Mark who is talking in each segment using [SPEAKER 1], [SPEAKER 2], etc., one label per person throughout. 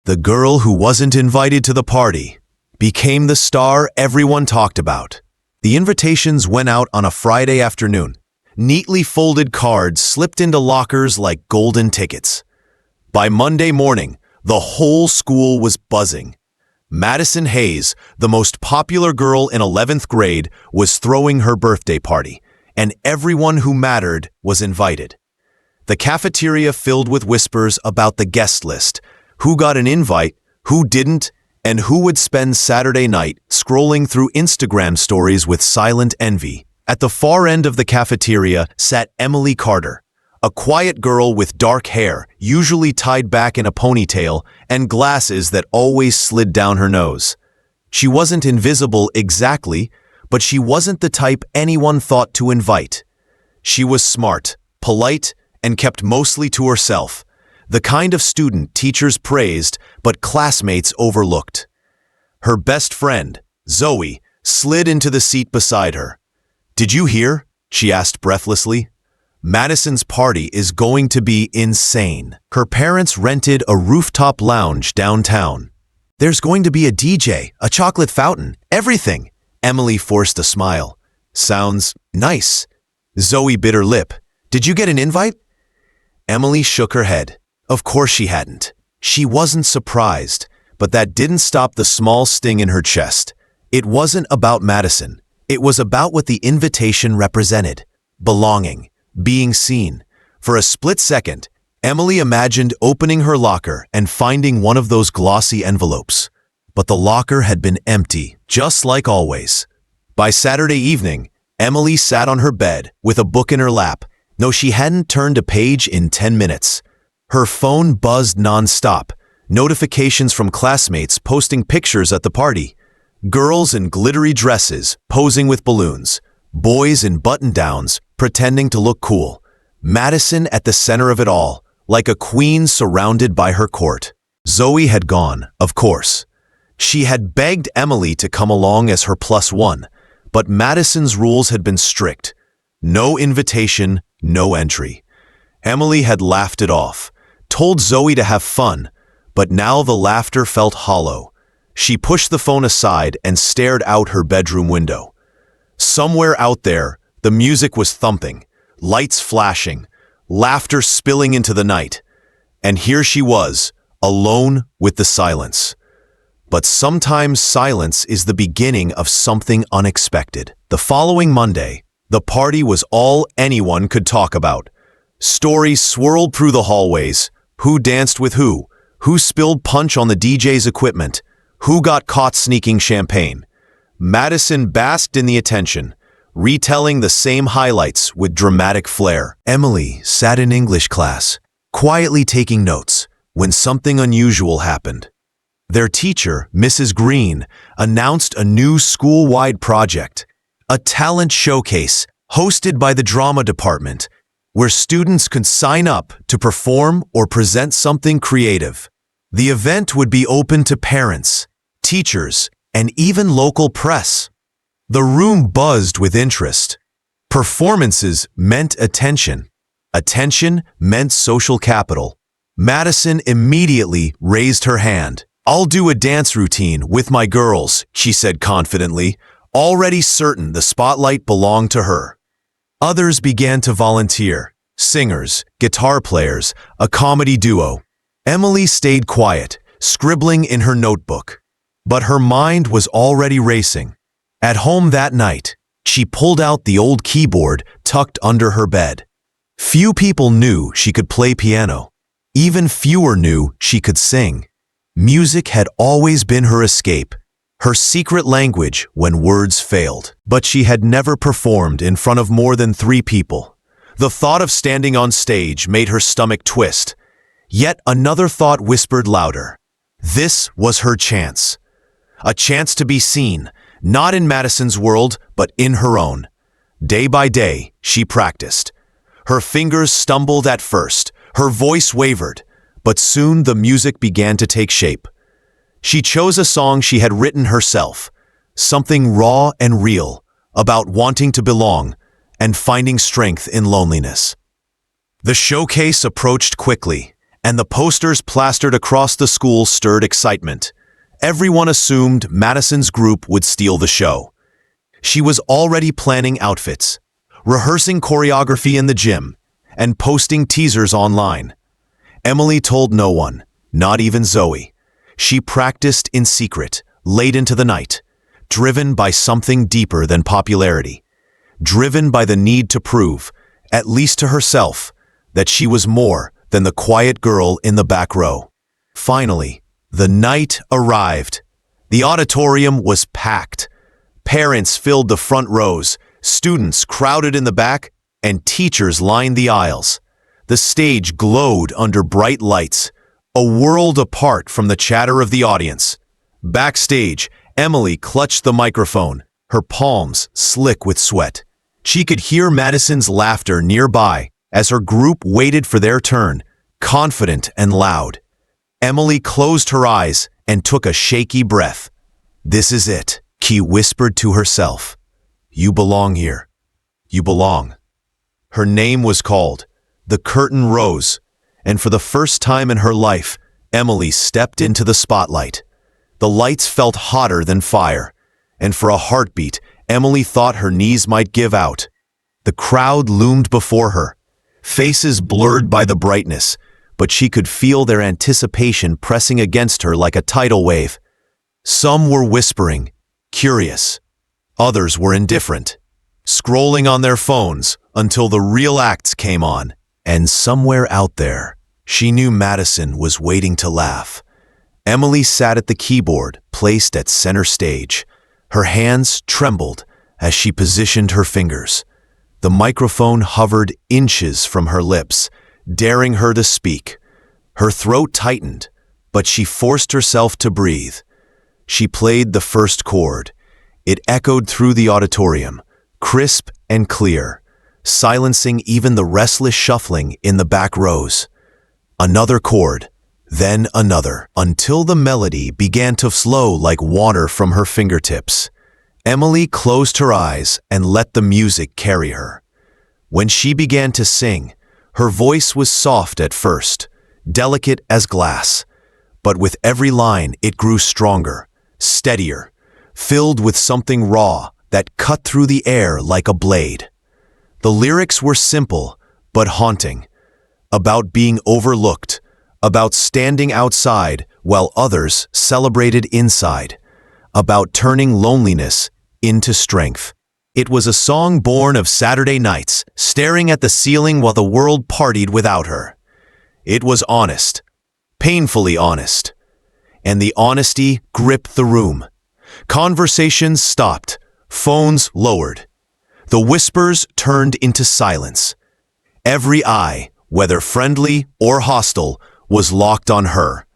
[SPEAKER 1] The girl who wasn't invited to the party became the star everyone talked about. The invitations went out on a Friday afternoon. Neatly folded cards slipped into lockers like golden tickets. By Monday morning, the whole school was buzzing. Madison Hayes, the most popular girl in 11th grade, was throwing her birthday party, and everyone who mattered was invited. The cafeteria filled with whispers about the guest list, who got an invite, who didn't, and who would spend Saturday night scrolling through Instagram stories with silent envy. At the far end of the cafeteria sat Emily Carter, a quiet girl with dark hair, usually tied back in a ponytail, and glasses that always slid down her nose. She wasn't invisible exactly, but she wasn't the type anyone thought to invite. She was smart, polite, and kept mostly to herself, the kind of student teachers praised but classmates overlooked. Her best friend, Zoe, slid into the seat beside her. "Did you hear?" she asked breathlessly. "Madison's party is going to be insane. Her parents rented a rooftop lounge downtown. There's going to be a DJ, a chocolate fountain, everything." Emily forced a smile. "Sounds nice." Zoe bit her lip. "Did you get an invite?" Emily shook her head. Of course she hadn't. She wasn't surprised, but that didn't stop the small sting in her chest. It wasn't about Madison. It was about what the invitation represented. Belonging. Being seen. For a split second, Emily imagined opening her locker and finding one of those glossy envelopes. But the locker had been empty, just like always. By Saturday evening, Emily sat on her bed with a book in her lap. No, she hadn't turned a page in 10 minutes. Her phone buzzed nonstop, notifications from classmates posting pictures at the party. Girls in glittery dresses posing with balloons, boys in button-downs pretending to look cool. Madison at the center of it all, like a queen surrounded by her court. Zoe had gone, of course. She had begged Emily to come along as her +1, but Madison's rules had been strict. No invitation, no entry. Emily had laughed it off, told Zoe to have fun, but now the laughter felt hollow. She pushed the phone aside and stared out her bedroom window. Somewhere out there, the music was thumping, lights flashing, laughter spilling into the night. And here she was, alone with the silence. But sometimes silence is the beginning of something unexpected. The following Monday, the party was all anyone could talk about. Stories swirled through the hallways. Who danced with who spilled punch on the DJ's equipment, who got caught sneaking champagne. Madison basked in the attention, retelling the same highlights with dramatic flair. Emily sat in English class, quietly taking notes, when something unusual happened. Their teacher, Mrs. Green, announced a new school-wide project, a talent showcase hosted by the drama department, where students could sign up to perform or present something creative. The event would be open to parents, teachers, and even local press. The room buzzed with interest. Performances meant attention. Attention meant social capital. Madison immediately raised her hand. "I'll do a dance routine with my girls," she said confidently, already certain the spotlight belonged to her. Others began to volunteer, singers, guitar players, a comedy duo. Emily stayed quiet, scribbling in her notebook. But her mind was already racing. At home that night, she pulled out the old keyboard tucked under her bed. Few people knew she could play piano. Even fewer knew she could sing. Music had always been her escape, her secret language when words failed. But she had never performed in front of more than 3 people. The thought of standing on stage made her stomach twist. Yet another thought whispered louder. This was her chance. A chance to be seen, not in Madison's world, but in her own. Day by day, she practiced. Her fingers stumbled at first, her voice wavered, but soon the music began to take shape. She chose a song she had written herself, something raw and real, about wanting to belong and finding strength in loneliness. The showcase approached quickly. and the posters plastered across the school stirred excitement. Everyone assumed Madison's group would steal the show. She was already planning outfits, rehearsing choreography in the gym, and posting teasers online. Emily told no one, not even Zoe. She practiced in secret, late into the night, driven by something deeper than popularity, driven by the need to prove, at least to herself, that she was more than the quiet girl in the back row. Finally, the night arrived. The auditorium was packed. Parents filled the front rows, students crowded in the back, and teachers lined the aisles. The stage glowed under bright lights, a world apart from the chatter of the audience. Backstage, Emily clutched the microphone, her palms slick with sweat. She could hear Madison's laughter nearby as her group waited for their turn, confident and loud. Emily closed her eyes and took a shaky breath. "This is it," she whispered to herself. "You belong here. You belong." Her name was called. The curtain rose, and for the first time in her life, Emily stepped into the spotlight. The lights felt hotter than fire, and for a heartbeat, Emily thought her knees might give out. The crowd loomed before her, faces blurred by the brightness, but she could feel their anticipation pressing against her like a tidal wave. Some were whispering, curious. Others were indifferent, scrolling on their phones until the real acts came on. And somewhere out there, she knew Madison was waiting to laugh. Emily sat at the keyboard, placed at center stage. Her hands trembled as she positioned her fingers. The microphone hovered inches from her lips, daring her to speak. Her throat tightened, but she forced herself to breathe. She played the first chord. It echoed through the auditorium, crisp and clear, silencing even the restless shuffling in the back rows. Another chord, then another, until the melody began to flow like water from her fingertips. Emily closed her eyes and let the music carry her. When she began to sing, her voice was soft at first, delicate as glass, but with every line it grew stronger, steadier, filled with something raw that cut through the air like a blade. The lyrics were simple but haunting, about being overlooked, about standing outside while others celebrated inside, about turning loneliness into strength. It was a song born of Saturday nights, staring at the ceiling while the world partied without her. It was honest, painfully honest, and the honesty gripped the room. Conversations stopped, phones lowered. The whispers turned into silence. Every eye, whether friendly or hostile, was locked on her.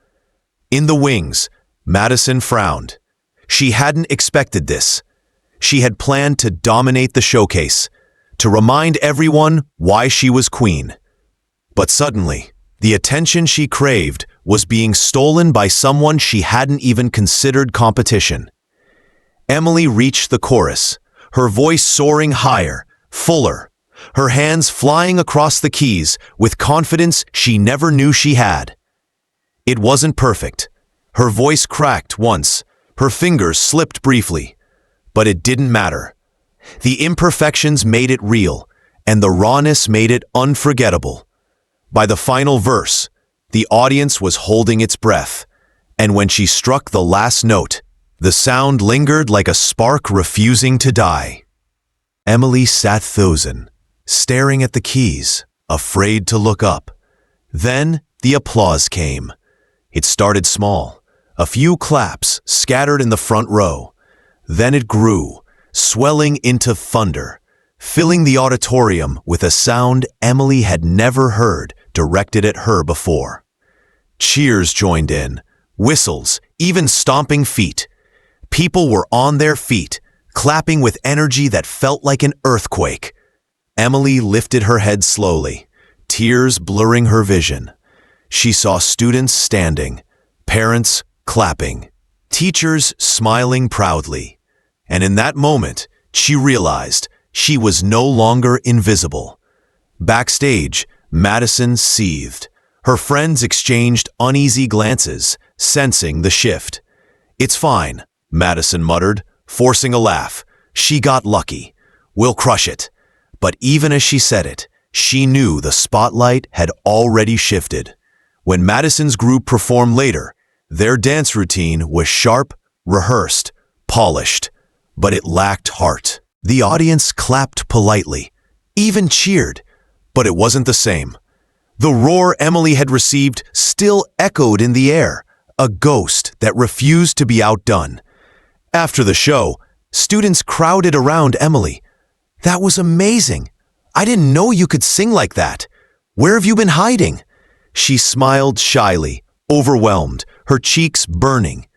[SPEAKER 1] In the wings, Madison frowned. She hadn't expected this. She had planned to dominate the showcase, to remind everyone why she was queen. But suddenly, the attention she craved was being stolen by someone she hadn't even considered competition. Emily reached the chorus, her voice soaring higher, fuller, her hands flying across the keys with confidence she never knew she had. It wasn't perfect. Her voice cracked once, her fingers slipped briefly, but it didn't matter. The imperfections made it real, and the rawness made it unforgettable. By the final verse, the audience was holding its breath, and when she struck the last note, the sound lingered like a spark refusing to die. Emily sat frozen, staring at the keys, afraid to look up. Then the applause came. It started small, a few claps scattered in the front row. Then it grew, swelling into thunder, filling the auditorium with a sound Emily had never heard directed at her before. Cheers joined in, whistles, even stomping feet. People were on their feet, clapping with energy that felt like an earthquake. Emily lifted her head slowly, tears blurring her vision. She saw students standing, parents clapping, teachers smiling proudly. And in that moment, she realized she was no longer invisible. Backstage, Madison seethed, Her friends exchanged uneasy glances, sensing the shift. "It's fine," Madison muttered, forcing a laugh. "She got lucky. We'll crush it." But even as she said it, she knew the spotlight had already shifted. When Madison's group performed later, their dance routine was sharp, rehearsed, polished, but it lacked heart. The audience clapped politely, even cheered, but it wasn't the same. The roar Emily had received still echoed in the air, a ghost that refused to be outdone. After the show, students crowded around Emily. "That was amazing. I didn't know you could sing like that. Where have you been hiding?" She smiled shyly, overwhelmed, her cheeks burning.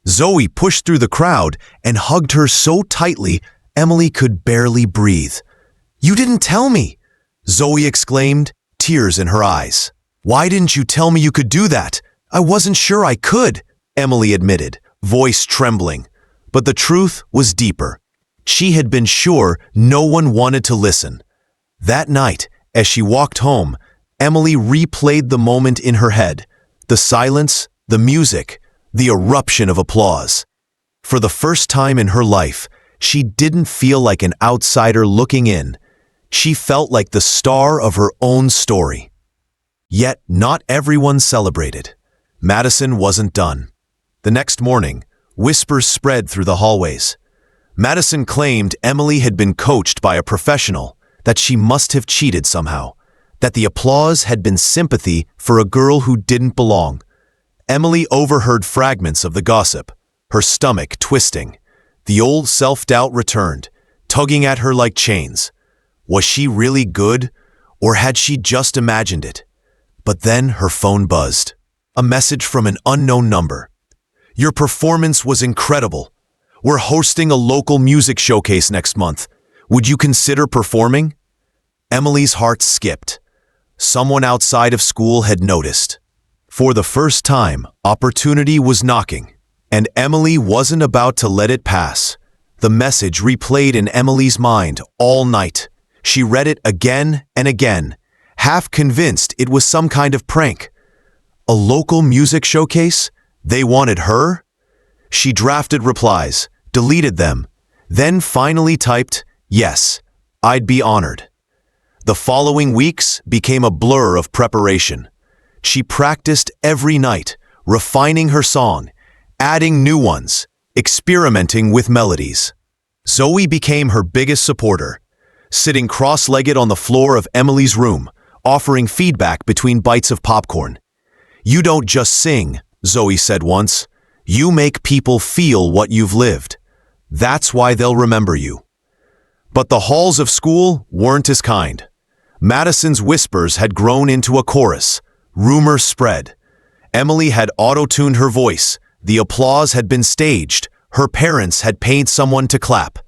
[SPEAKER 1] Zoe pushed through the crowd and hugged her so tightly Emily could barely breathe. "You didn't tell me!" Zoe exclaimed, tears in her eyes. "Why didn't you tell me you could do that? I wasn't sure I could," Emily admitted, voice trembling. But the truth was deeper. She had been sure no one wanted to listen. That night, as she walked home, Emily replayed the moment in her head. The silence, the music, the eruption of applause. For the first time in her life, she didn't feel like an outsider looking in. She felt like the star of her own story. Yet not everyone celebrated. Madison wasn't done. The next morning, whispers spread through the hallways. Madison claimed Emily had been coached by a professional, that she must have cheated somehow, that the applause had been sympathy for a girl who didn't belong. Emily overheard fragments of the gossip, her stomach twisting. The old self-doubt returned, tugging at her like chains. Was she really good, or had she just imagined it? But then her phone buzzed. A message from an unknown number. "Your performance was incredible. We're hosting a local music showcase next month. Would you consider performing?" Emily's heart skipped. Someone outside of school had noticed. For the first time, opportunity was knocking, and Emily wasn't about to let it pass. The message replayed in Emily's mind all night. She read it again and again, half convinced it was some kind of prank. A local music showcase? They wanted her? She drafted replies, deleted them, then finally typed, "Yes, I'd be honored." The following weeks became a blur of preparation. She practiced every night, refining her song, adding new ones, experimenting with melodies. Zoe became her biggest supporter, sitting cross-legged on the floor of Emily's room, offering feedback between bites of popcorn. "You don't just sing," Zoe said once. "You make people feel what you've lived. That's why they'll remember you." But the halls of school weren't as kind. Madison's whispers had grown into a chorus. Rumors spread. Emily had auto-tuned her voice. The applause had been staged. Her parents had paid someone to clap.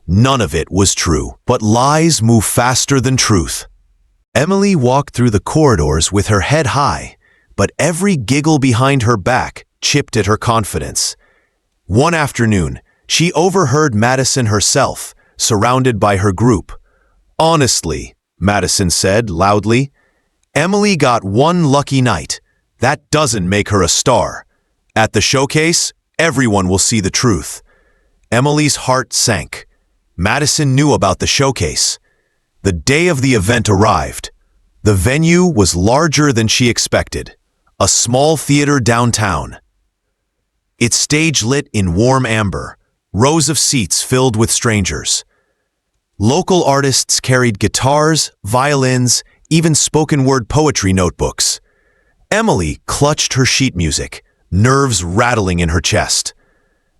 [SPEAKER 1] None of it was true, but lies move faster than truth. Emily walked through the corridors with her head high, but every giggle behind her back chipped at her confidence. One afternoon, she overheard Madison herself, surrounded by her group. "Honestly," Madison said loudly, "Emily got one lucky night. That doesn't make her a star. At the showcase, everyone will see the truth." Emily's heart sank. Madison knew about the showcase. The day of the event arrived. The venue was larger than she expected. A small theater downtown. Its stage lit in warm amber, rows of seats filled with strangers. Local artists carried guitars, violins, even spoken-word poetry notebooks. Emily clutched her sheet music, nerves rattling in her chest.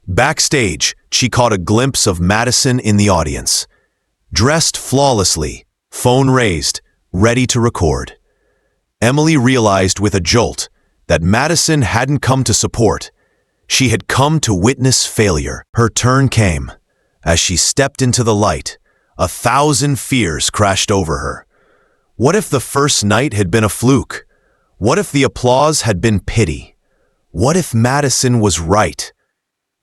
[SPEAKER 1] Backstage, she caught a glimpse of Madison in the audience. Dressed flawlessly, phone raised, ready to record. Emily realized with a jolt that Madison hadn't come to support. She had come to witness failure. Her turn came. As she stepped into the light, 1,000 fears crashed over her. What if the first night had been a fluke? What if the applause had been pity? What if Madison was right?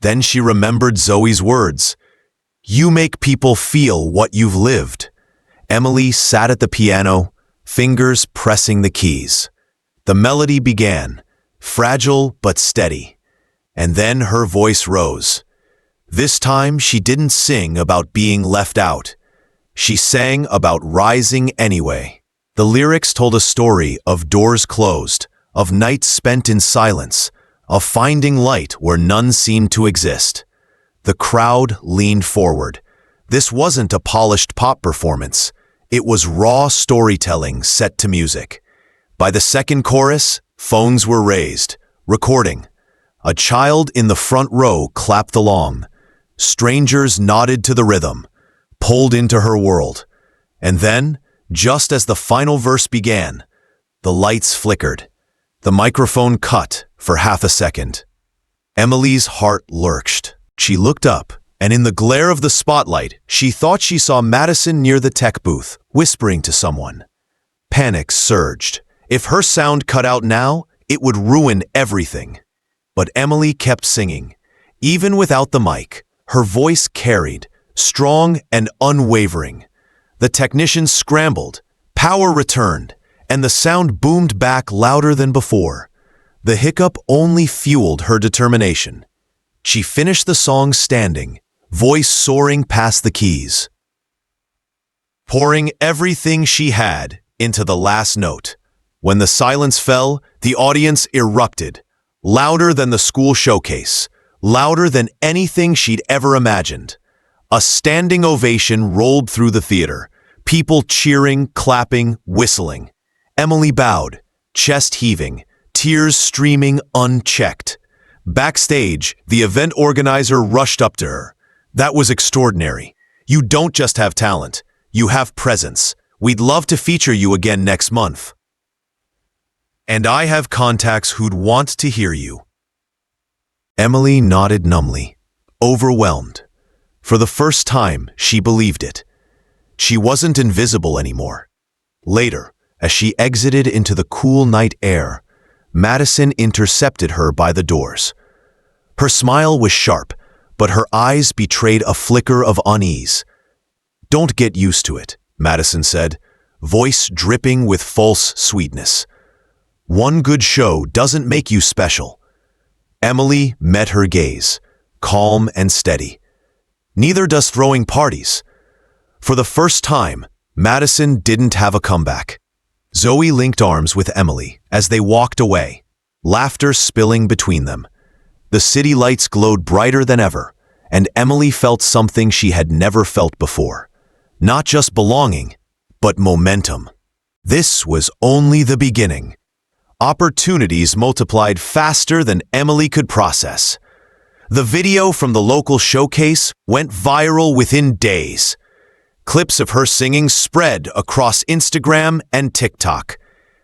[SPEAKER 1] Then she remembered Zoe's words. "You make people feel what you've lived." Emily sat at the piano, fingers pressing the keys. The melody began, fragile but steady, and then her voice rose. This time she didn't sing about being left out. She sang about rising anyway. The lyrics told a story of doors closed, of nights spent in silence, of finding light where none seemed to exist. The crowd leaned forward. This wasn't a polished pop performance. It was raw storytelling set to music. By the second chorus, phones were raised, recording. A child in the front row clapped along. Strangers nodded to the rhythm, pulled into her world. And then, just as the final verse began, the lights flickered. The microphone cut for half a second. Emily's heart lurched. She looked up, and in the glare of the spotlight, she thought she saw Madison near the tech booth, whispering to someone. Panic surged. If her sound cut out now, it would ruin everything. But Emily kept singing. Even without the mic, her voice carried, strong and unwavering. The technicians scrambled, power returned, and the sound boomed back louder than before. The hiccup only fueled her determination. She finished the song standing, voice soaring past the keys, pouring everything she had into the last note. When the silence fell, the audience erupted, louder than the school showcase, louder than anything she'd ever imagined. A standing ovation rolled through the theater, people cheering, clapping, whistling. Emily bowed, chest heaving, tears streaming unchecked. Backstage, the event organizer rushed up to her. That was extraordinary. You don't just have talent, you have presence. We'd love to feature you again next month. And I have contacts who'd want to hear you. Emily nodded numbly, overwhelmed. For the first time, she believed it. She wasn't invisible anymore. Later, as she exited into the cool night air, Madison intercepted her by the doors. Her smile was sharp, but her eyes betrayed a flicker of unease. "Don't get used to it," Madison said, voice dripping with false sweetness. "One good show doesn't make you special." Emily met her gaze, calm and steady. Neither does throwing parties. For the first time, Madison didn't have a comeback. Zoe linked arms with Emily as they walked away, laughter spilling between them. The city lights glowed brighter than ever, and Emily felt something she had never felt before. Not just belonging, but momentum. This was only the beginning. Opportunities multiplied faster than Emily could process. The video from the local showcase went viral within days. Clips of her singing spread across Instagram and TikTok,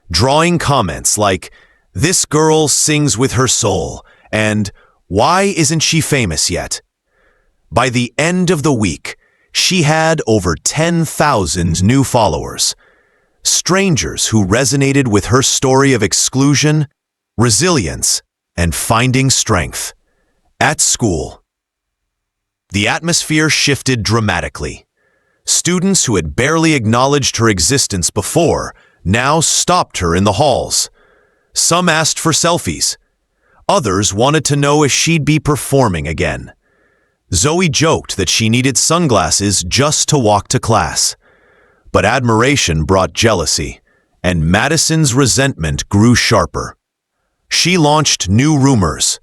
[SPEAKER 1] drawing comments like, "This girl sings with her soul," and "Why isn't she famous yet?" By the end of the week, she had over 10,000 new followers. Strangers who resonated with her story of exclusion, resilience, and finding strength. At school, the atmosphere shifted dramatically. Students who had barely acknowledged her existence before now stopped her in the halls. Some asked for selfies. Others wanted to know if she'd be performing again. Zoe joked that she needed sunglasses just to walk to class. But admiration brought jealousy, and Madison's resentment grew sharper. She launched new rumors,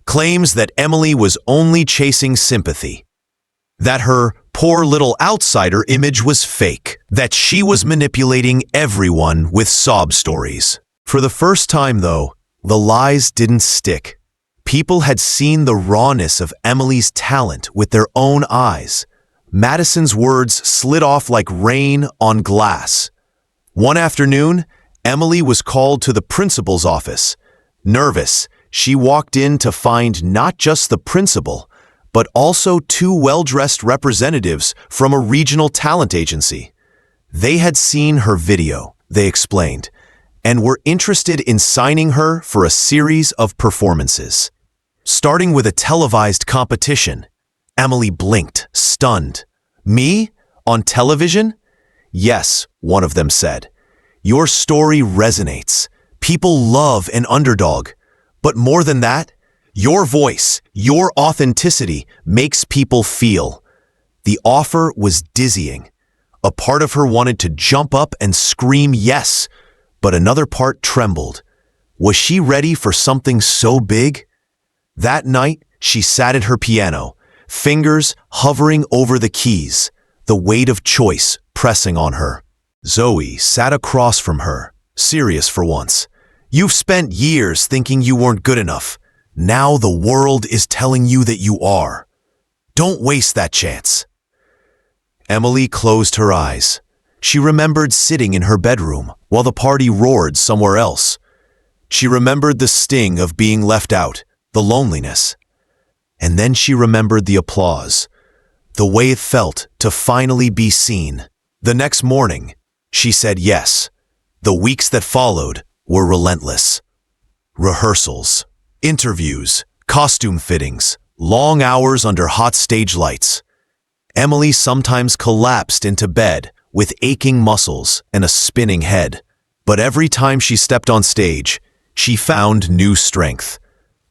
[SPEAKER 1] claims that Emily was only chasing sympathy, that her poor little outsider image was fake, that she was manipulating everyone with sob stories. For the first time, though, the lies didn't stick. People had seen the rawness of Emily's talent with their own eyes. Madison's words slid off like rain on glass. One afternoon, Emily was called to the principal's office. Nervous, she walked in to find not just the principal, but also two well-dressed representatives from a regional talent agency. They had seen her video, they explained, and were interested in signing her for a series of performances. Starting with a televised competition, Emily blinked, stunned. "Me? On television?" "Yes," one of them said. "Your story resonates. People love an underdog. But more than that, your voice, your authenticity makes people feel. The offer was dizzying. A part of her wanted to jump up and scream yes, but another part trembled. Was she ready for something so big? That night, she sat at her piano, fingers hovering over the keys, the weight of choice pressing on her. Zoe sat across from her, serious for once. You've spent years thinking you weren't good enough. Now the world is telling you that you are. Don't waste that chance. Emily closed her eyes. She remembered sitting in her bedroom while the party roared somewhere else. She remembered the sting of being left out, the loneliness. And then she remembered the applause, the way it felt to finally be seen. The next morning, she said yes. The weeks that followed were relentless. Rehearsals, interviews, costume fittings, long hours under hot stage lights. Emily sometimes collapsed into bed with aching muscles and a spinning head. But every time she stepped on stage, she found new strength.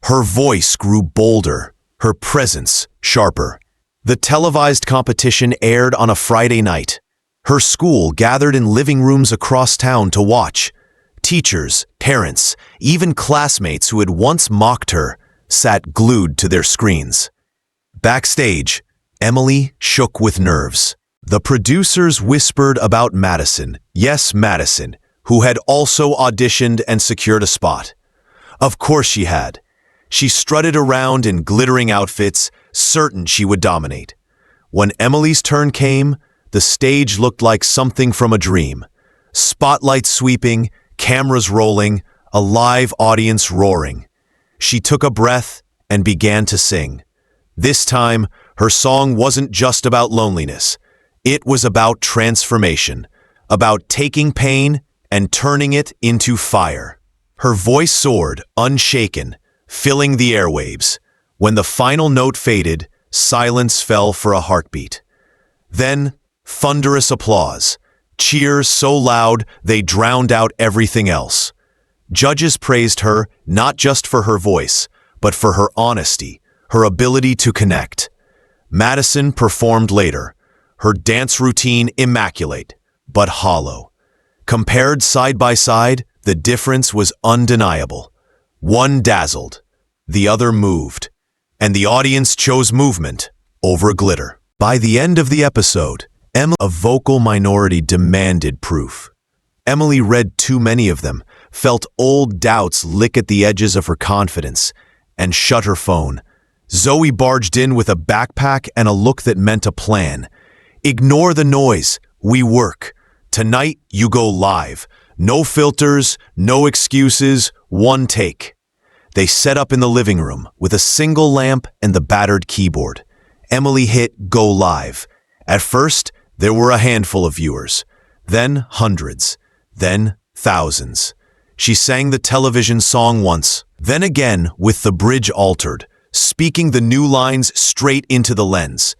[SPEAKER 1] Her voice grew bolder, her presence sharper. The televised competition aired on a Friday night. Her school gathered in living rooms across town to watch. Teachers, parents, even classmates who had once mocked her sat glued to their screens. Backstage, Emily shook with nerves. The producers whispered about Madison, yes, Madison, who had also auditioned and secured a spot. Of course she had. She strutted around in glittering outfits, certain she would dominate. When Emily's turn came, the stage looked like something from a dream. Spotlights sweeping, cameras rolling, a live audience roaring. She took a breath and began to sing. This time, her song wasn't just about loneliness. It was about transformation, about taking pain and turning it into fire. Her voice soared, unshaken, filling the airwaves. When the final note faded, silence fell for a heartbeat. Then, thunderous applause, cheers so loud they drowned out everything else. Judges praised her not just for her voice, but for her honesty, her ability to connect. Madison performed later, her dance routine immaculate, but hollow. Compared side by side, the difference was undeniable. One dazzled, the other moved, and the audience chose movement over glitter. By the end of the episode, a vocal minority demanded proof. Emily read too many of them, felt old doubts lick at the edges of her confidence, and shut her phone. Zoe barged in with a backpack and a look that meant a plan. Ignore the noise. We work. Tonight, you go live. No filters, no excuses, one take. They set up in the living room with a single lamp and the battered keyboard. Emily hit go live. At first, there were a handful of viewers, then hundreds, then thousands. She sang the television song once, then again with the bridge altered, speaking the new lines straight into the lens.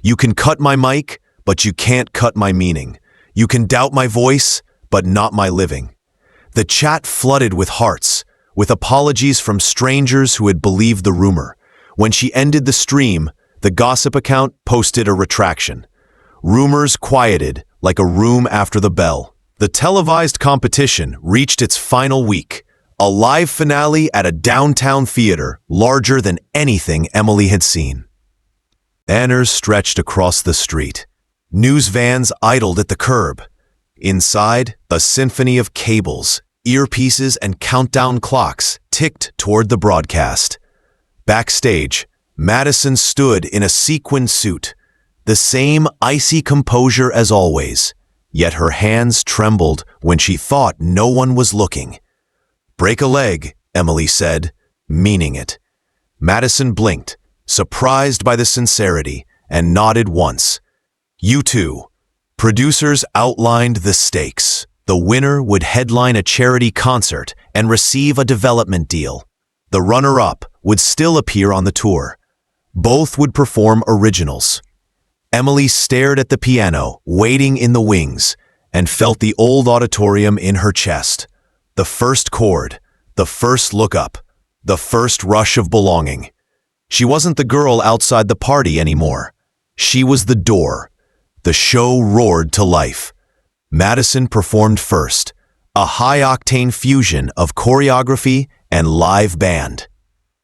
[SPEAKER 1] You can cut my mic, but you can't cut my meaning. You can doubt my voice, but not my living. The chat flooded with hearts, with apologies from strangers who had believed the rumor. When she ended the stream, the gossip account posted a retraction. Rumors quieted like a room after the bell. The televised competition reached its final week, a live finale at a downtown theater larger than anything Emily had seen. Banners stretched across the street. News vans idled at the curb. Inside, a symphony of cables, earpieces, and countdown clocks ticked toward the broadcast. Backstage, Madison stood in a sequin suit, the same icy composure as always, yet her hands trembled when she thought no one was looking. "Break a leg," Emily said, meaning it. Madison blinked, surprised by the sincerity, and nodded once. "You too." Producers outlined the stakes. The winner would headline a charity concert and receive a development deal. The runner-up would still appear on the tour. Both would perform originals. Emily stared at the piano, waiting in the wings, and felt the old auditorium in her chest. The first chord, the first look up, the first rush of belonging. She wasn't the girl outside the party anymore. She was the door. The show roared to life. Madison performed first, a high-octane fusion of choreography and live band.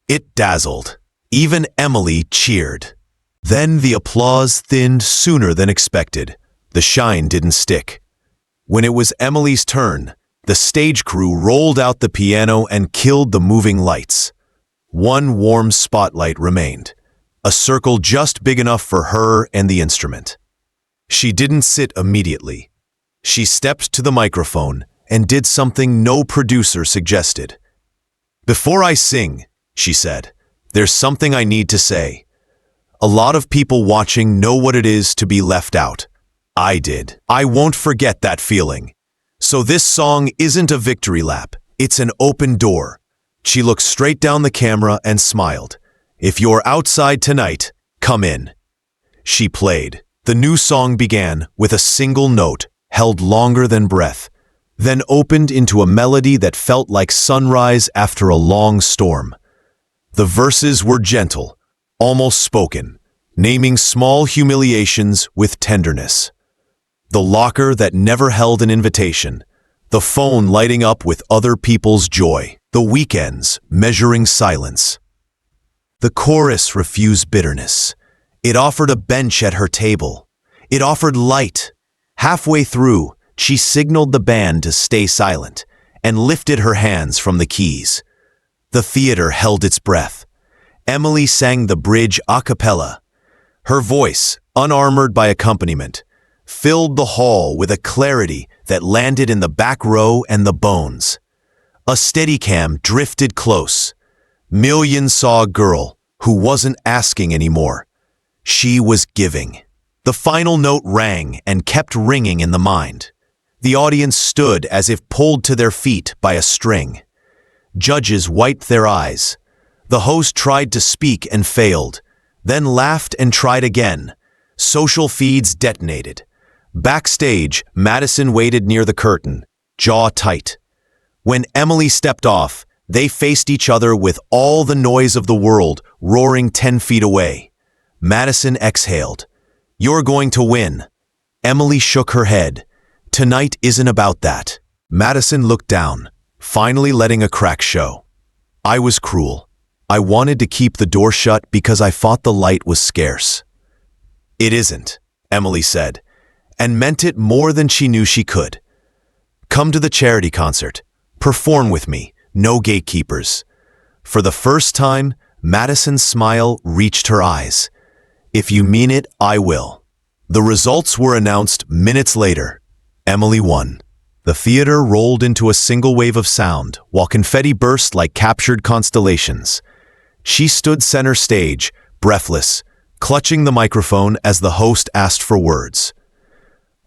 [SPEAKER 1] It dazzled. Even Emily cheered. Then the applause thinned sooner than expected. The shine didn't stick. When it was Emily's turn, the stage crew rolled out the piano and killed the moving lights. One warm spotlight remained, a circle just big enough for her and the instrument. She didn't sit immediately. She stepped to the microphone and did something no producer suggested. "Before I sing," she said, "there's something I need to say. A lot of people watching know what it is to be left out. I did. I won't forget that feeling. So this song isn't a victory lap. It's an open door." She looked straight down the camera and smiled. "If you're outside tonight, come in." She played. The new song began with a single note, held longer than breath, then opened into a melody that felt like sunrise after a long storm. The verses were gentle, almost spoken, naming small humiliations with tenderness. The locker that never held an invitation, the phone lighting up with other people's joy, the weekends measuring silence. The chorus refused bitterness. It offered a bench at her table. It offered light. Halfway through, she signaled the band to stay silent and lifted her hands from the keys. The theater held its breath. Emily sang the bridge a cappella. Her voice, unarmored by accompaniment, filled the hall with a clarity that landed in the back row and the bones. A Steadicam drifted close. Millions saw a girl who wasn't asking anymore. She was giving. The final note rang and kept ringing in the mind. The audience stood as if pulled to their feet by a string. Judges wiped their eyes. The host tried to speak and failed, then laughed and tried again. Social feeds detonated. Backstage, Madison waited near the curtain, jaw tight. When Emily stepped off, they faced each other with all the noise of the world roaring 10 feet away. Madison exhaled. "You're going to win." Emily shook her head. "Tonight isn't about that." Madison looked down, finally letting a crack show. "I was cruel. I wanted to keep the door shut because I thought the light was scarce." "It isn't," Emily said, and meant it more than she knew she could. "Come to the charity concert. Perform with me. No gatekeepers." For the first time, Madison's smile reached her eyes. "If you mean it, I will." The results were announced minutes later. Emily won. The theater rolled into a single wave of sound, while confetti burst like captured constellations. She stood center stage, breathless, clutching the microphone as the host asked for words.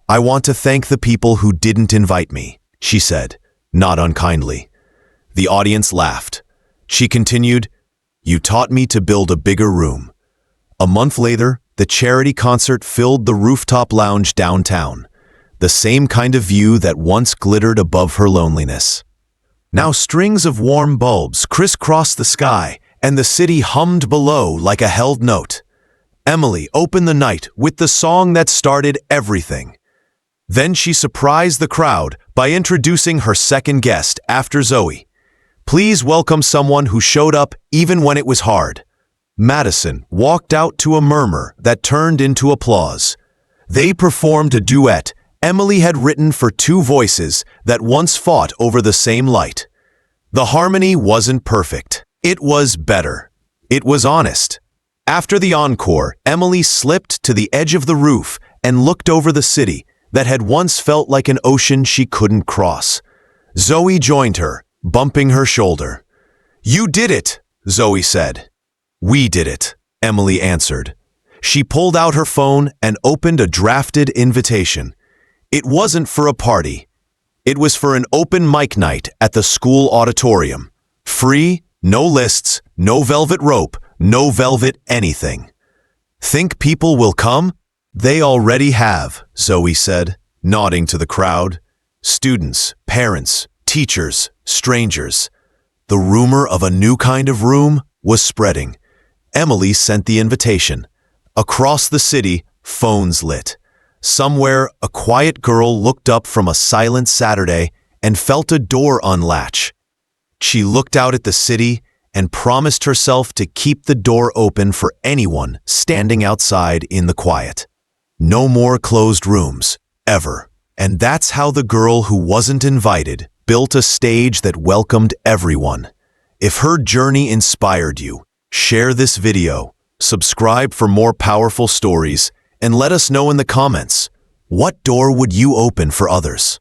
[SPEAKER 1] "I want to thank the people who didn't invite me," she said, not unkindly. The audience laughed. She continued, "You taught me to build a bigger room." A month later, the charity concert filled the rooftop lounge downtown, the same kind of view that once glittered above her loneliness. Now strings of warm bulbs crisscrossed the sky, and the city hummed below like a held note. Emily opened the night with the song that started everything. Then she surprised the crowd by introducing her second guest after Zoe. "Please welcome someone who showed up even when it was hard." Madison walked out to a murmur that turned into applause. They performed a duet Emily had written for two voices that once fought over the same light. The harmony wasn't perfect. It was better. It was honest. After the encore, Emily slipped to the edge of the roof and looked over the city that had once felt like an ocean she couldn't cross. Zoe joined her, bumping her shoulder. "You did it," Zoe said. "We did it," Emily answered. She pulled out her phone and opened a drafted invitation. It wasn't for a party. It was for an open mic night at the school auditorium. Free, no lists, no velvet rope, no velvet anything. "Think people will come?" "They already have," Zoe said, nodding to the crowd. "Students, parents, teachers, strangers. The rumor of a new kind of room was spreading. Emily sent the invitation. Across the city, phones lit. Somewhere, a quiet girl looked up from a silent Saturday and felt a door unlatch. She looked out at the city and promised herself to keep the door open for anyone standing outside in the quiet. No more closed rooms, ever. And that's how the girl who wasn't invited built a stage that welcomed everyone. If her journey inspired you, share this video, subscribe for more powerful stories, and let us know in the comments, what door would you open for others?